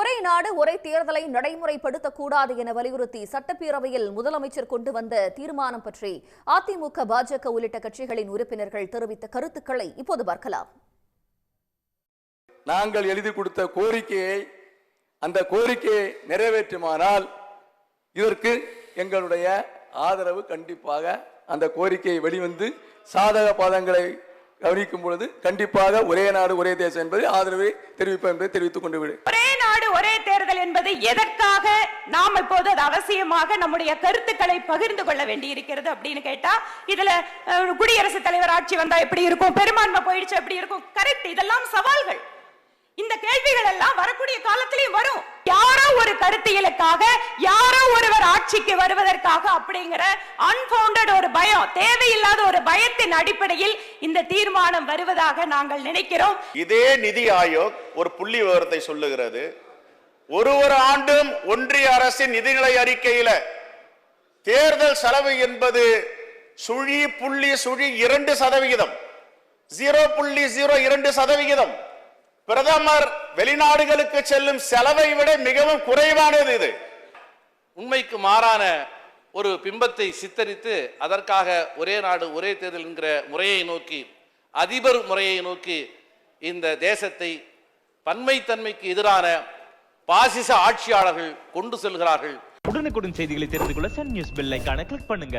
ஒரே நாடு ஒரே தேர்தலை நடைமுறைப்படுத்தக்கூடாது என வலியுறுத்தி சட்டப்பேரவையில் முதலமைச்சர் கொண்டு வந்த தீர்மானம் பற்றி அதிமுக, பாஜக உள்ளிட்ட கட்சிகளின் உறுப்பினர்கள் தெரிவித்த கருத்துக்களை இப்போது பார்க்கலாம். நாங்கள் எழுதி கொடுத்த கோரிக்கையை அந்த கோரிக்கையை நிறைவேற்றுமானால் இதற்கு எங்களுடைய ஆதரவு கண்டிப்பாக அந்த கோரிக்கையை வெளிவந்து சாதக பாதங்களை கவனிக்கும் பொழுது கண்டிப்பாக ஒரே நாடு ஒரே தேசம் என்பதை ஆதரவை தெரிவிப்போம் என்பதை தெரிவித்துக் கொண்டு விடு. ஒரே நாடு ஒரே தேர்தல் என்பது எதற்காக நாம் இப்போது அது அவசியமாக நம்முடைய கருத்துக்களை பகிர்ந்து கொள்ள வேண்டி இருக்கிறது அப்படின்னு கேட்டா, இதுல குடியரசுத் தலைவர் ஆட்சி வந்தா எப்படி இருக்கும், பெரும்பான்மை போயிடுச்சு எப்படி இருக்கும், கரெக்ட். இதெல்லாம் சவால்கள். இந்த கேள்விகள் எல்லாம் வரக்கூடிய காலத்திலேயும் வரும். யாரோ ஒரு கருத்தியலுக்காக யாரோ ஒருவர் ஆட்சிக்கு வருவதற்காக அப்படிங்கிற அன்பவுண்டட் ஒரு பயம், தேவையில்லாத ஒரு பயத்தின் அடிப்படையில் இந்த தீர்மானம் வருவதாக நாங்கள் நினைக்கிறோம். இதே நிதி ஆயோக் ஒரு புள்ளி விவரத்தை சொல்லுகிறது. ஒரு ஆண்டும் ஒன்றிய அரசின் நிதிநிலை அறிக்கையில தேர்தல் செலவு என்பது -0.02%, 0.02%. பிரதமர் வெளிநாடுகளுக்கு செல்லும் செலவை விட மிகவும் குறைவானது இது. உண்மைக்கு மாறான ஒரு பிம்பத்தை சித்தரித்து அதற்காக ஒரே நாடு ஒரே தேர்தல் என்கிற முறையை நோக்கி, அதிபர் முறையை நோக்கி இந்த தேசத்தை பன்மைத்தன்மைக்கு எதிரான பாசிச ஆட்சியாளர்கள் கொண்டு செல்கிறார்கள். உடனுக்குடன் செய்திகளை தெரிந்து கொள்ள சன் நியூஸ் பெல் ஐகானை கிளிக் பண்ணுங்க.